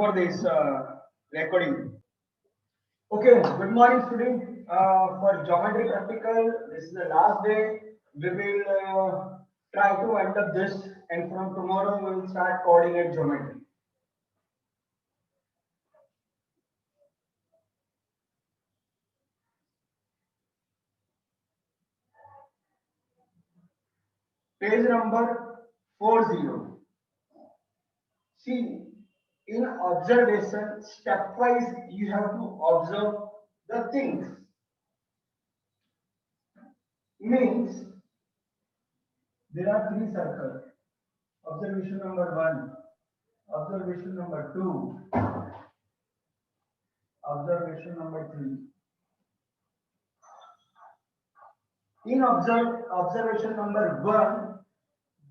for this recording. Okay, good morning, student. For geometry practical, this is the last day. We will try to end up this, and from tomorrow we will start coordinate geometry. Page number 40. See, in observation, stepwise you have to observe the things. Means there are three circles. Observation number one, observation number two, observation number three. In observation number one,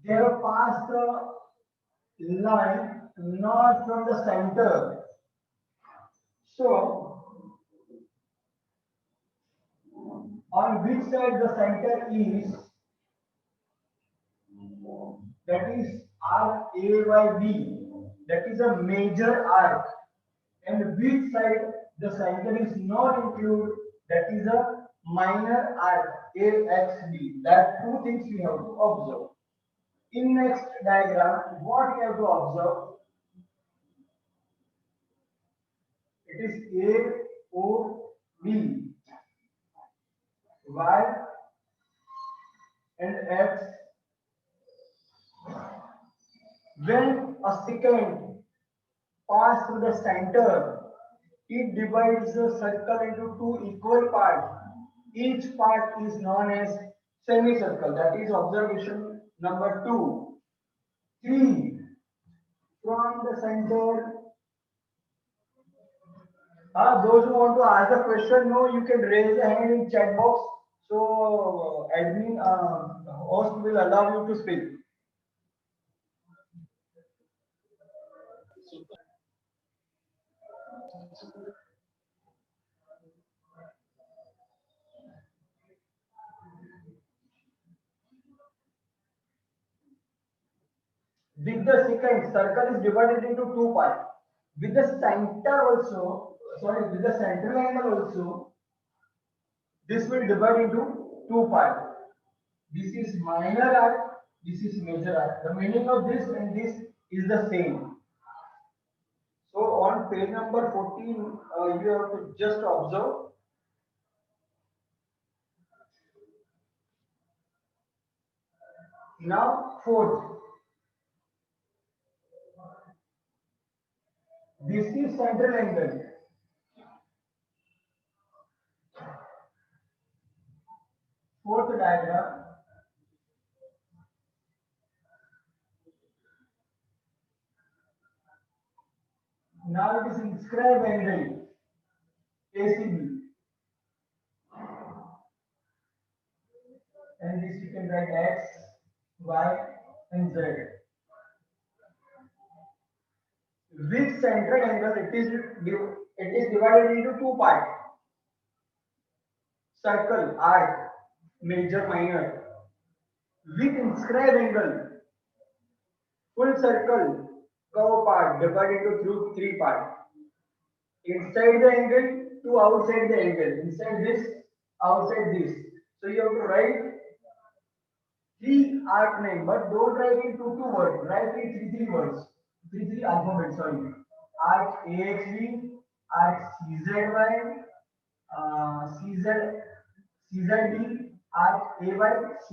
they have passed the line not from the center. So, on which side the center is, that is arc A by B, that is a major arc, and which side the center is not included, that is a minor arc AXB. That two things we have to observe. In next diagram, what we have to observe? It is AOB, Y and X. When a secant pass through the center, it divides the circle into two equal parts. Each part is known as semicircle. That is observation number 2. 3. From the center. Those who want to ask the question, no, you can raise a hand in chat box. So admin host will allow you to speak. With the secant, circle is divided into two parts. With the center also, sorry, with the central angle also, this will divide into two parts. This is minor arc, this is major arc. The meaning of this and this is the same. So on page number 14, you have to just observe. Now fourth. This is central angle. Fourth diagram. Now it is inscribed angle ACB. And this you can write X, Y, and Z. With central angle, it is divided into two parts. Circle, arc, major, minor. With inscribed angle, full circle, curve part, divided into three parts. Inside the angle to outside the angle. Inside this, outside this. So you have to write three arc name, but don't write it two words. Write it three words. Three alphabets. Sorry. Arc AXB, arc CZY, CZD, arc AYC.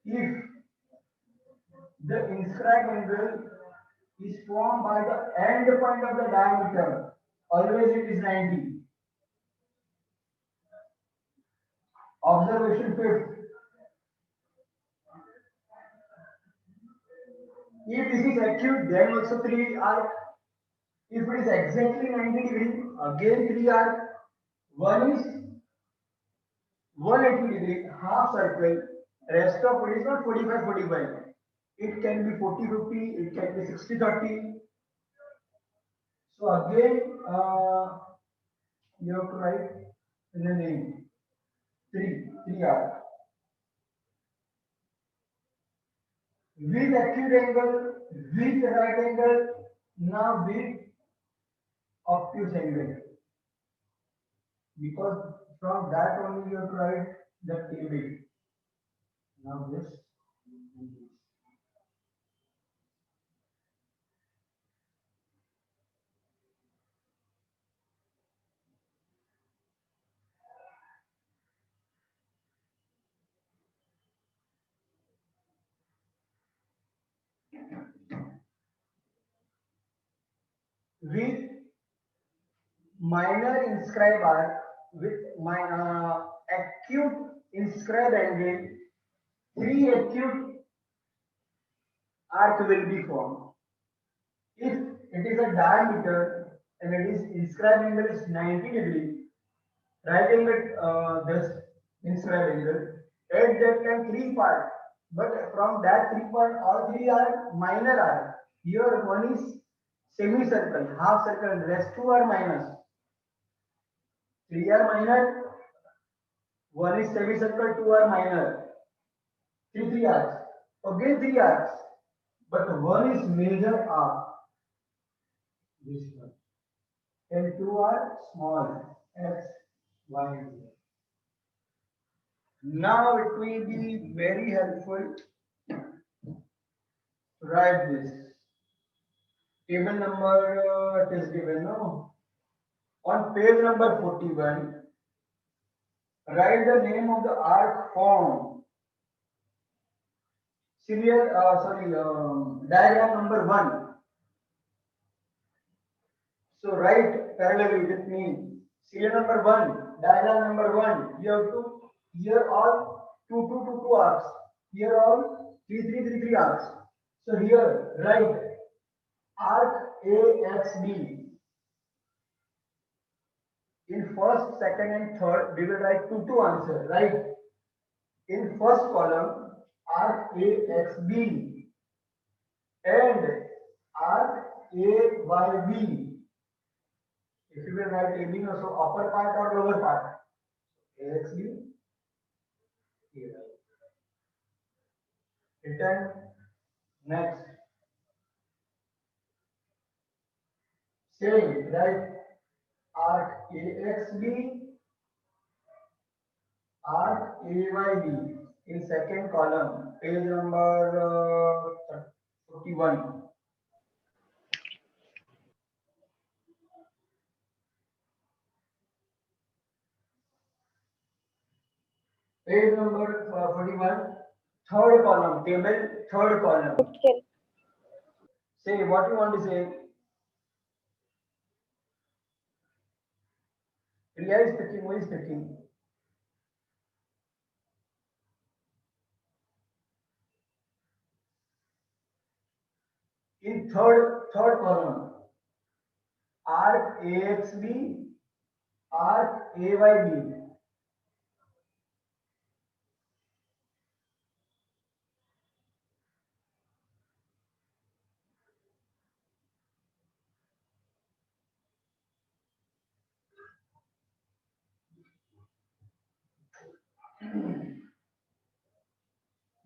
If the inscribed angle is formed by the end point of the diameter, always it is 90. Observation fifth. If this is acute, then also 3 arc. If it is exactly 90 degree, again 3 arc. One is 180 degree, half circle. Rest of it is not 45-45. It can be 40-50, it can be 60-30. So again, you have to write in the name. three arcs. With acute angle, with right angle, now with obtuse angle. Because from that only you have to write the table. Now this and this. With minor inscribed arc, with my acute inscribed angle, three acute arc will be formed. If it is a diameter and it is inscribed angle is 90 degree, right angle this inscribed angle, at that time three part, but from that three part, all three are minor arc. Here one is semicircle, half circle, rest two are minus. Three are minor, one is semicircle, two are minor. Three arcs. Again three arcs, but one is major arc. This one. And two are small. X, Y, and Z. Now it will be very helpful to write this. Table number it is given no. On page number 41, write the name of the arc formed. Diagram number 1. So write parallelly with me. Serial number 1, diagram number 1. You have to here all two arcs. Here all three arcs. So here write arc AXB. In first, second, and third, we will write two answers. Right? In first column, arc AXB and arc AYB. If you will write AB also upper part or lower part, AXB, here. Return next. Same, right? Arc AXB, arc AYB in second column, page number 41. Page number 41, third column, table, third column. Okay. Say what you want to say. Priya is speaking, who is speaking? In third column, arc AXB, arc AYB.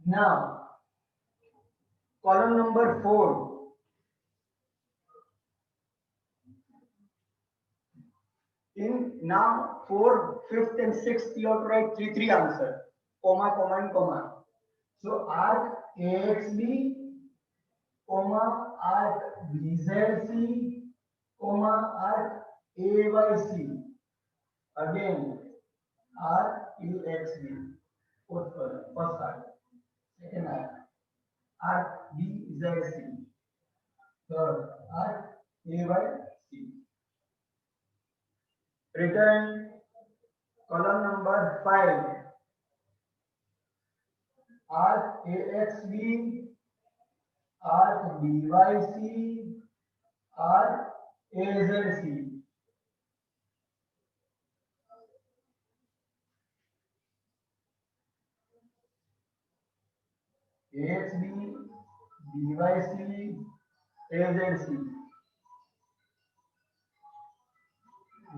Now, column number 4. In now 4, 5th, and 6th, you have to write three answer, comma, and comma. So arc AXB, comma, arc BZC, comma, arc AYC. Again, arc AXB, first arc. Second arc BZC. Third arc AYC. Return column number 5. Arc AXB, arc BYC, arc AZC. AXB, BYC, AZC.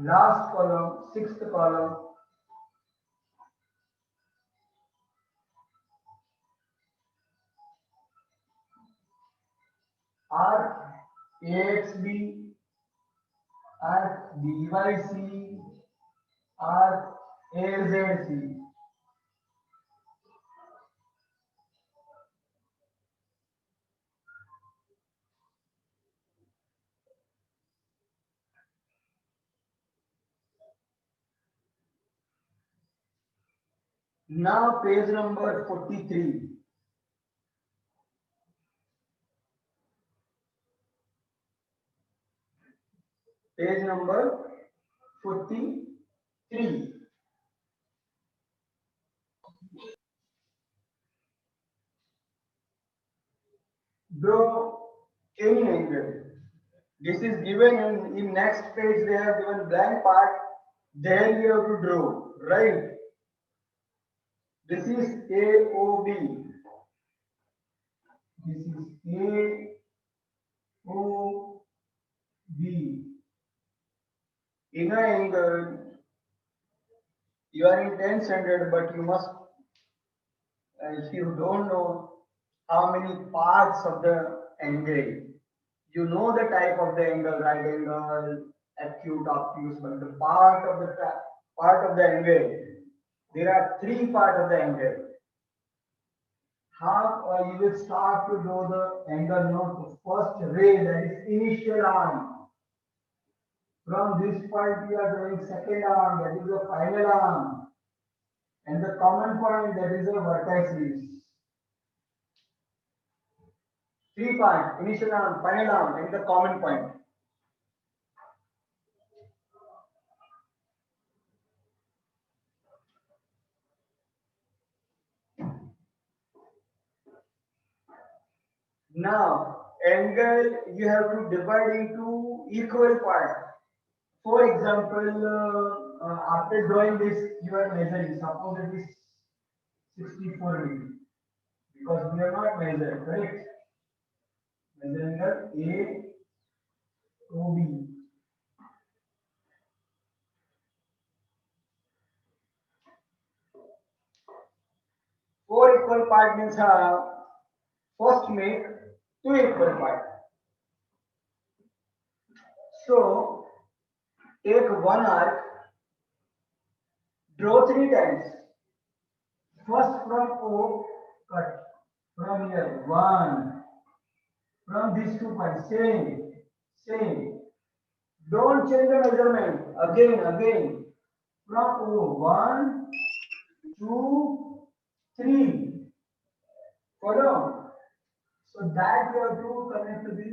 Last column, 6th column, arc AXB, arc BYC, arc AZC. Now page number 43. Page number 43. Draw any angle. This is given in next page. They have given blank part. There you have to draw, right? This is AOB. This is AOB. In an angle, you are in 10th standard, but you must, if you don't know how many parts of the angle, you know the type of the angle, right angle, acute, obtuse, but the part of the angle, there are three parts of the angle. How you will start to draw the angle now. The first ray, that is initial arm. From this point you are drawing second arm, that is the final arm, and the common point, that is the vertices. Three parts: initial arm, final arm, and the common point. Now, angle you have to divide into equal parts. For example, after drawing this, you are measuring. Suppose it is 64 degree, because we are not measured, correct? Measure angle AOB. Four equal part means first make two equal part. So take one arc, draw three times. First from O, cut from here one. From these 2 points, same. Don't change the measurement. Again. From O, 1, 2, 3. Follow? So that we have to connect to the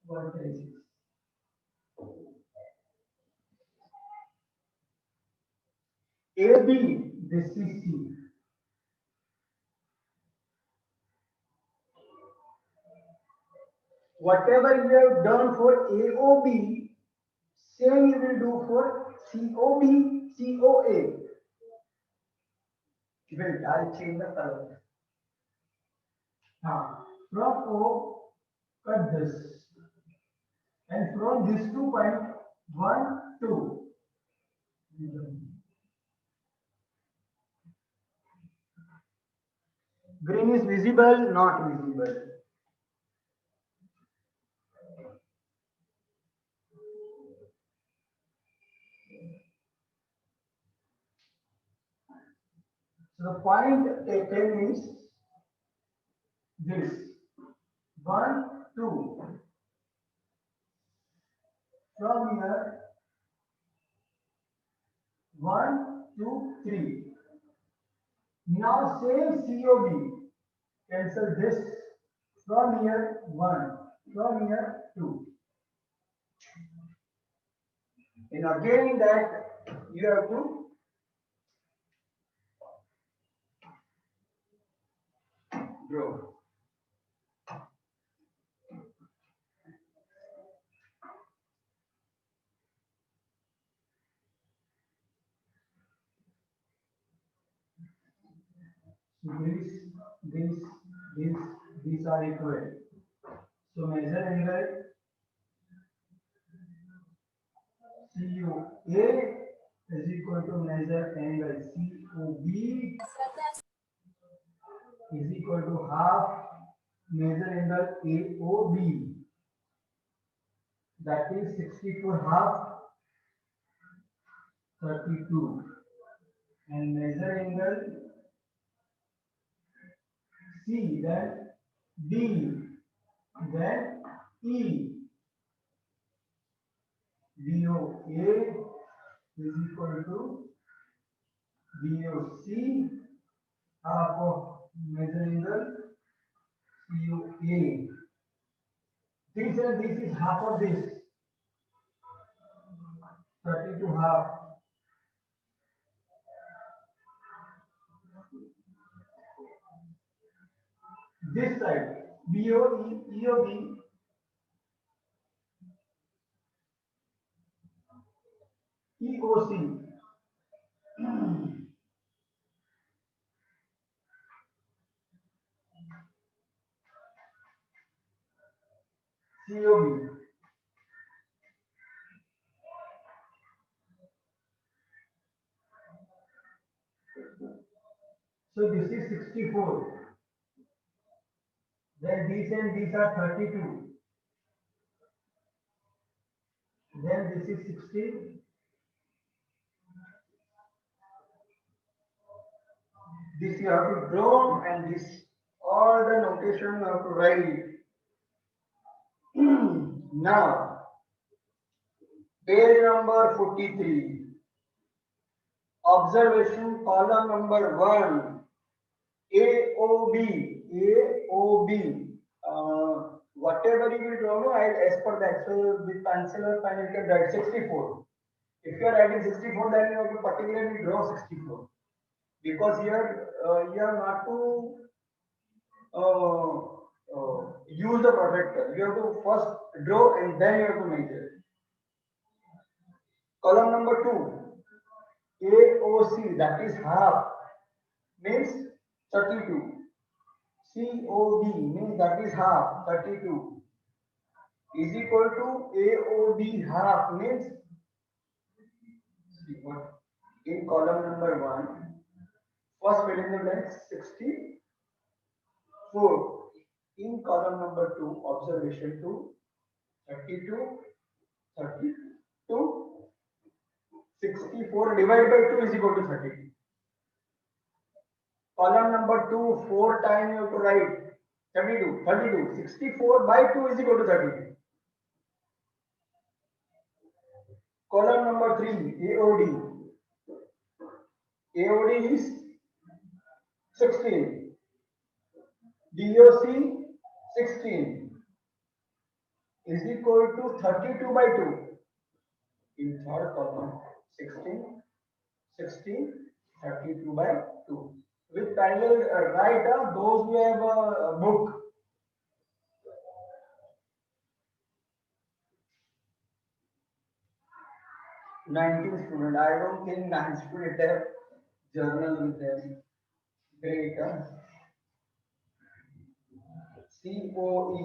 vertices. AB, this is C. Whatever you have done for AOB, same you will do for COB, COA. Wait, I'll change the color. From O, cut this. And from these 2 points, 1, 2. Green is visible, not visible. So the point taken is this 1, 2. From here 1, 2, 3. Now same COB. Cancel this. From here 1. From here 2. And again that you have to draw. These are equal. So measure angle COA is equal to measure angle COB is equal to half major angle AOB, that is 64 half 32, and major angle C, then D, then E. BOA is equal to BOC half of major angle COA. This and this is half of this, 32 half. This side, BOE, EOB, EOC. COB. So this is 64. Then these and these are 32. Then this is 60. This you have to draw, and this all the notation you have to write. Now, page number 43. Observation column number 1. AOB. AOB. Whatever you will draw, as per that. So with pencil or pen, you can write 64. If you are writing 64, then you have to particularly draw 64. Because here you have not to use the protractor. You have to first draw and then you have to measure. Column number 2, AOC, that is half, means 32. COB means that is half, 32, is equal to AOB half, means, see what, in column number 1, first fill in the blank 64. In column number 2, observation 2, 32, 32, 64 divided by 2 is equal to 30. Column number 2, 4 times you have to write 32, 32, 64 by 2 is equal to 32. Column number 3, AOD. AOD is 16. DOC 16 is equal to 32 by 2. In third column, 16, 16, 32 by 2. With parallel write those who have a book. '19 student. I don't think 9 student have journal with them. Great. COE.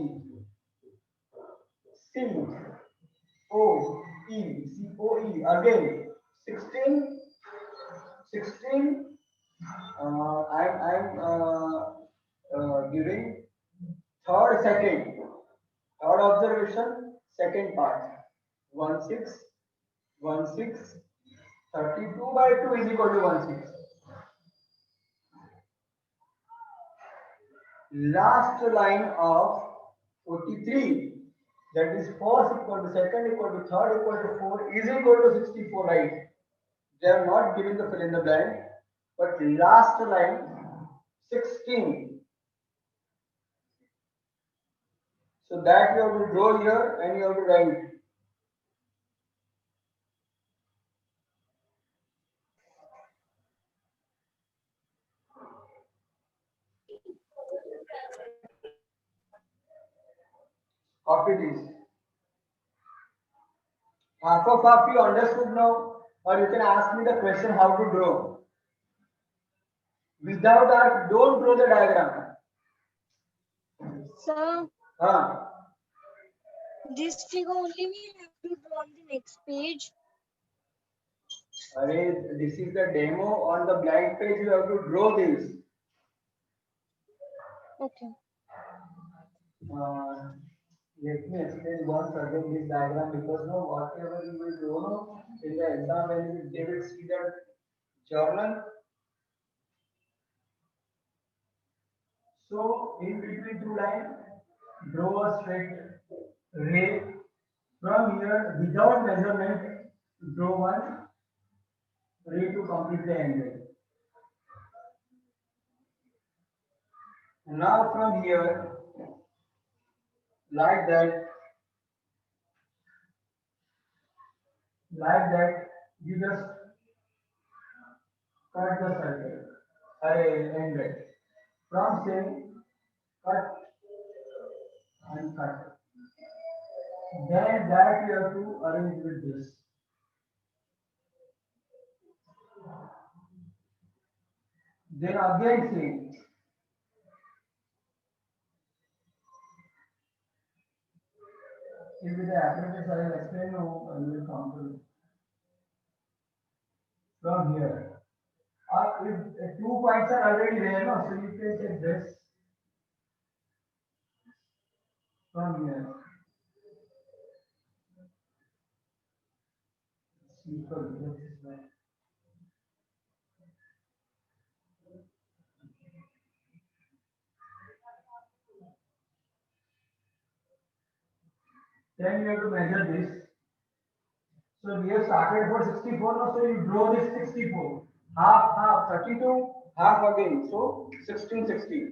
COE. Again 16. 16. I'm giving third observation, second part. 16, 16, 32 by 2 is equal to 16. Last line of 43, that is first equal to second equal to third equal to 4 is equal to 64, right? They are not giving the fill in the blank, but last line 16. So that you have to draw here and you have to write. Copy this. Half of half you understood now, or you can ask me the question how to draw. Without art, don't draw the diagram. Sir, this figure only we have to draw on the next page. Array, this is the demo. On the blank page, you have to draw this. Okay. Uh, Let me explain once again this diagram because no, whatever you will do no, in the exam when they will see that journal. So in between two lines, draw a straight ray from here without measurement. Draw one ray to complete the angle. Now from here, like that, like that, you just cut the circle, angle. From same, cut and cut. Then that you have to arrange with this. Then again same. If with the apparatus I will explain, no, you will come to from here. If 2 points are already there, no, so you can take this from here. Simple, this is right. Then you have to measure this. So we have started for 64 now, so you draw this 64. Half, 32, half again. So 16, 60.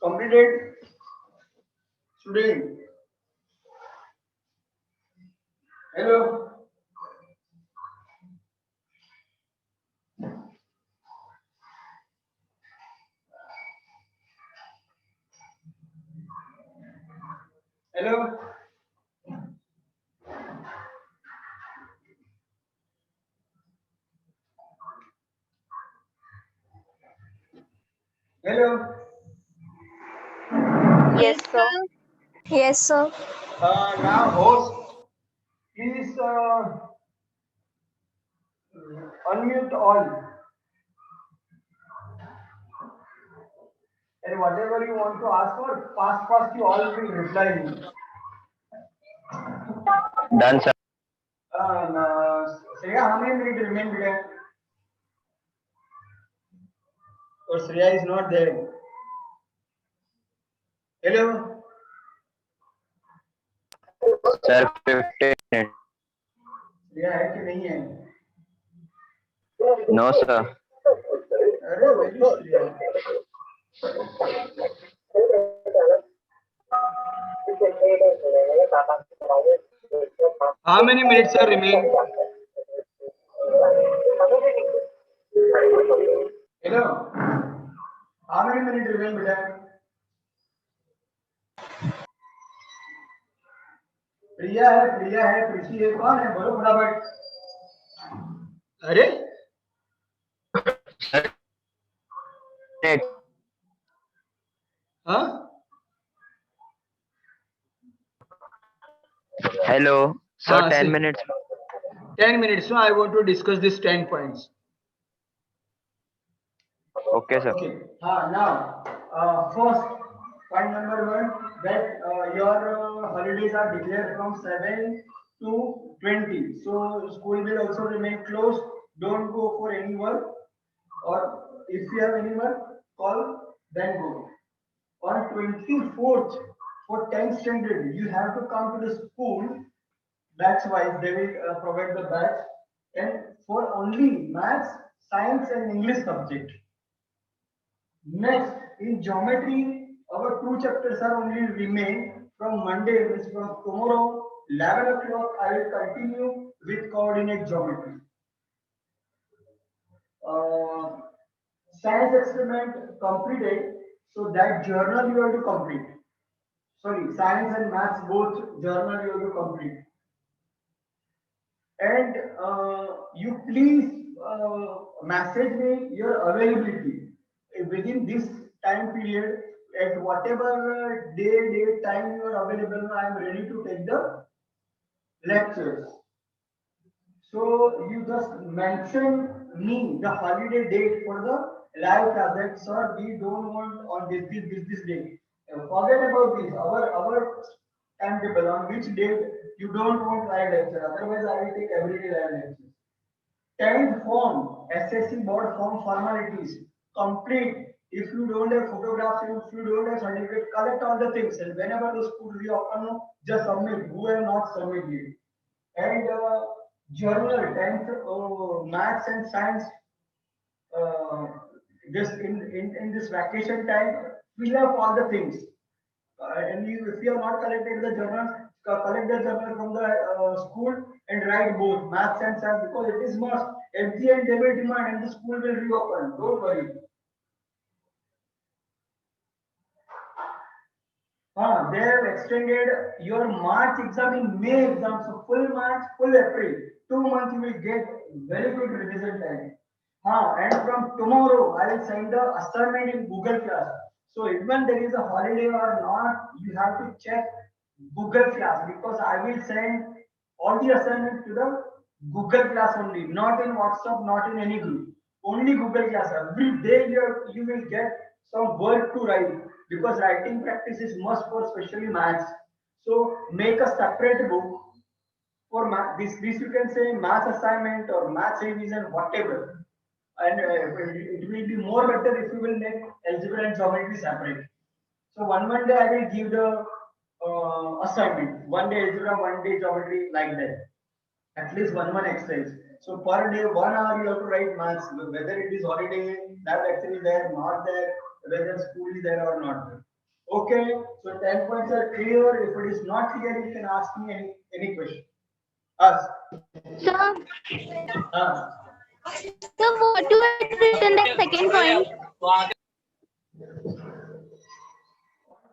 Completed. Student. Hello. Hello. Hello. Yes, Yes, sir. sir. Yes, sir. Now host, please unmute all and whatever you want to ask for, fast, you all will reply me. Done, sir. Shreya, how many minutes remain behind? Or Shreya is not there. Hello. Sir 15 minute. Shreya है कि नहीं है? No sir. अरे very Shreya. How many minutes are remain? Hello. How many minutes remain, beta? प्रिया है, प्रीति है, कौन है? बोलो फटाफट. अरे हाँ? Hello. Sir, 10 see. minutes. 10 minutes. So I want to discuss this 10 points. Okay, sir. Okay. Now, first point number one, that your holidays are declared from 7 to 20. So school will also remain closed. Don't go for any work, or if you have any work, call, then go. On 24th, for 10th standard, you have to come to the school. Batch wise, they will provide the batch, and for only maths, science, and English subject. Next, in geometry, our two chapters are only remain from Monday, means from tomorrow, 11 o'clock. I will continue with coordinate geometry. Science experiment completed, so that journal you have to complete. Sorry, science and maths both journal you have to complete. And you please message me your availability within this time period. At whatever day time you are available, I am ready to take the lectures. So you just mention me the holiday date for the live class. That sir, we don't want on this day. Forget about this. Our timetable on which date you don't want live lecture. Otherwise, I will take everyday live lecture. 10th form, SSC board form formalities, complete. If you don't have photographs, if you don't have certificate, collect all the things. And whenever the school reopen, just submit. Who have not submitted. And journal, 10th maths and science, this in this vacation time, fill up all the things. And if you have not collected the journals, collect the journal from the school and write both maths and science, because it is must. At the end, they will demand and the school will reopen. Don't worry. They have extended your March exam in May exam, so full March, full April. 2 months you will get very good revision time. And from tomorrow I will send the assignment in Google Class. So even there is a holiday or not, you have to check Google Class, because I will send all the assignments to the Google Class only, not in WhatsApp, not in any group. Only Google Class. Every day you will get some work to write, because writing practice is must for especially maths. So make a separate book for math. This you can say math assignment or math revision, whatever. And it will be more better if you will make algebra and geometry separate. So one day I will give the assignment. One day algebra, one day geometry, like that. At least one exercise. So per day, 1 hour you have to write maths, whether it is holiday, lab lecture is there, not there, whether school is there or not there. Okay, so 10 points are clear. If it is not clear, you can ask me any question. Ask. Sir, So what do I written the second point?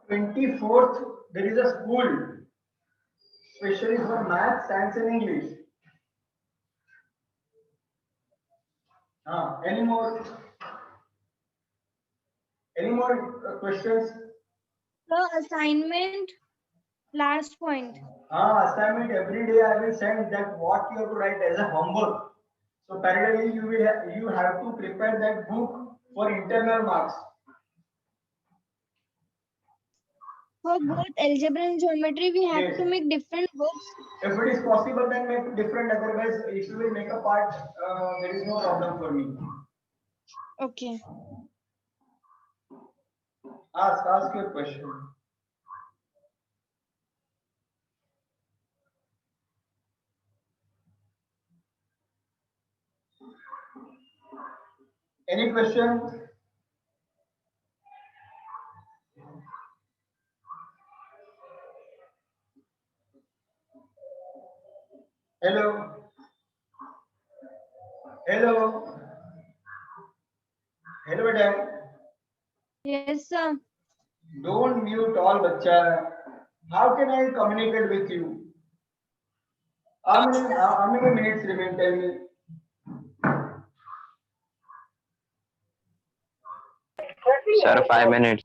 24th, there is a school, especially for math, science, and English. Any more? Any more questions? The assignment, last point. Assignment every day I will send that what you have to write as a homework. So parallelly you have to prepare that book for internal marks. For both algebra and geometry, we have Yes. to make different books. If it is possible, then make different. Otherwise, if you will make a part, there is no problem for me. Okay. Ask your question. Any question? Hello. Hello. Hello, madam. Yes, sir. Don't mute all, bacha. How can I communicate with you? How many minutes remain? Tell me. Sir, 5 minutes.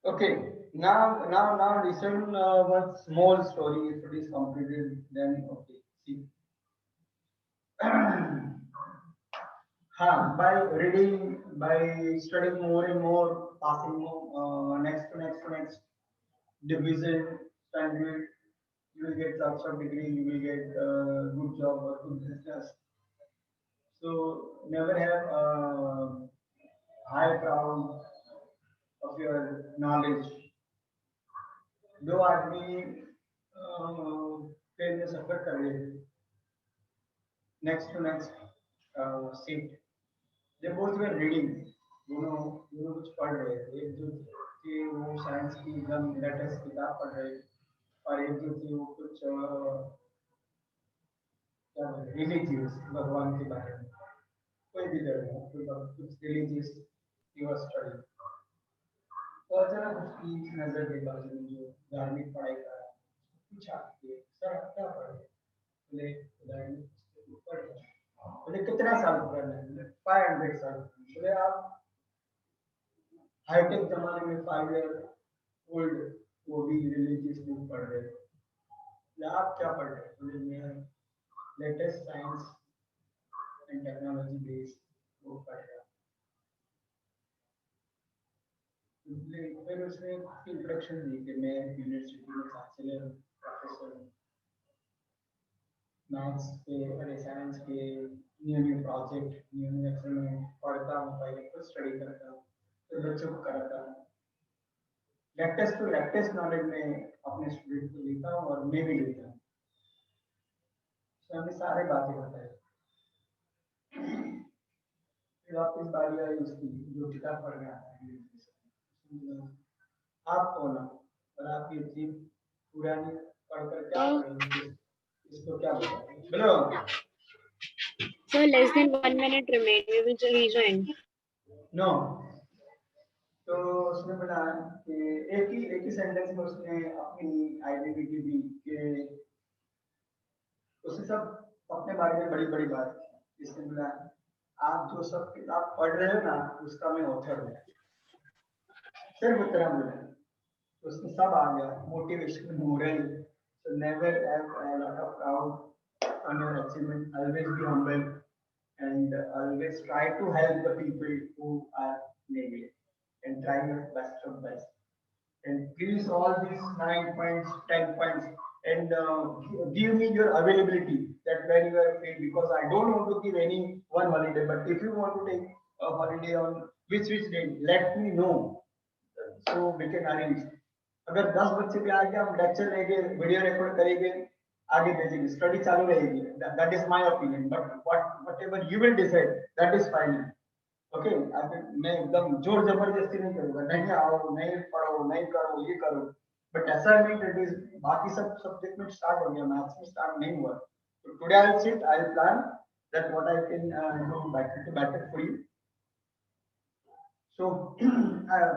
Okay. Now, listen one small story. If it is completed, then okay. See. By reading, by studying more and more, passing more, next division, standard, you will get lots of degree, you will get good job or good business. So never have high proud of your knowledge. दो आदमी train में सफर कर रहे थे next to next seat they both were reading दोनों दोनों कुछ पढ़ रहे थे एक जो थे वो साइंस की एकदम लेटेस्ट किताब पढ़ रहे थे और एक जो थी वो कुछ क्या रिलीजियस भगवान के बारे में कोई भी धर्म हो कुछ रिलीजियस ही वाज स्टडी तो अचानक उसकी नजर के बाजू में जो धार्मिक पढ़ाई कर रहा है पूछा कि सर आप क्या पढ़ रहे हैं बोले धार्मिक पढ़ रहे हैं बोले कितना साल पढ़ रहे हैं 500 साल बोले आप हाईटेक जमाने में 5 ईयर ओल्ड वो भी रिलीजियस बुक पढ़ रहे हैं या आप क्या पढ़ रहे हैं बोले मैं latest science and technology based वो पढ़ रहा फिर उसने इंट्रोडक्शन दी कि मैं यूनिवर्सिटी में चांसलर प्रोफेसर मैथ्स के और साइंस के न्यू प्रोजेक्ट न्यू एक्सपेरिमेंट पढ़ता हूँ पहले खुद स्टडी करता हूँ फिर बच्चों को कराता हूँ लेटेस्ट नॉलेज में अपने स्टूडेंट को देता हूँ और मैं भी देता हूँ तो हमें सारे बातें बताए फिर वापस बारी आई उसकी जो किताब पढ़ रहा है आप कौन हो और आपकी इतनी पुरानी पढ़कर क्या करेंगे इसको क्या बताएं बोलो So less than 1 minute remain. We will rejoin. No तो उसने बोला कि एक ही सेंटेंस में उसने अपनी आइडेंटिटी दी कि उसने सब अपने बारे में बड़ी बड़ी बात की इसने बोला आप जो सब किताब पढ़ रहे हो ना उसका मैं ऑथर हूँ सिर्फ उतना बोला उसमें सब आ गया motivation moral so never have a lot of proud on your achievement always be humble and always try to help the people who are needy and try your best of best and please all these 9 points 10 points and give me your availability that when you are free because I don't want to give any one holiday but if you want to take a holiday on which day let me know so we can arrange अगर 10 बच्चे भी आगे हम lecture लेंगे video record करेंगे आगे भेजेंगे study चालू रहेगी that is my opinion but whatever you will decide that is fine okay मैं एकदम जोर जबरदस्ती नहीं करूंगा नहीं आओ नहीं पढ़ो नहीं करो ये करो बट असाइनमेंट इट इज बाकी सब सब्जेक्ट में स्टार्ट हो गया मैथ्स में स्टार्ट नहीं हुआ तो today I will sit I will plan that what I can do better for you so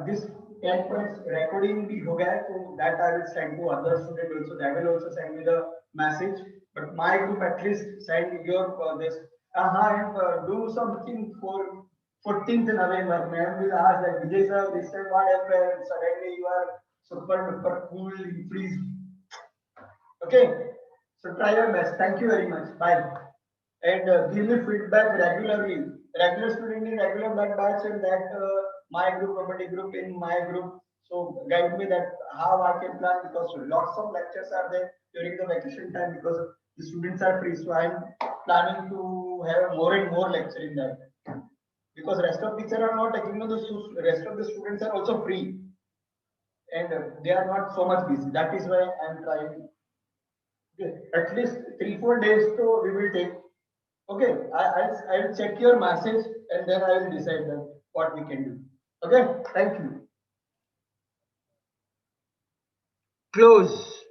this 10 points recording भी हो गया so that I will send to other student also they will also send me the message but my group at least send your this and do something for 14th November ma'am will ask that Vijay sir this time what happened suddenly you are super duper cool please okay so try your best thank you very much bye and give me feedback regularly regular student in regular batch and that my group robotic group in my group so guide me that how I can plan because lots of lectures are there during the vacation time because the students are free so I'm planning to have more and more lecture in that because rest of teachers are not taking, the rest of the students are also free, and they are not so much busy. That is why I am trying. Okay, at least 3-4 days, so we will take. Okay, I'll check your message and then I will decide then what we can do. Okay, thank you. Close.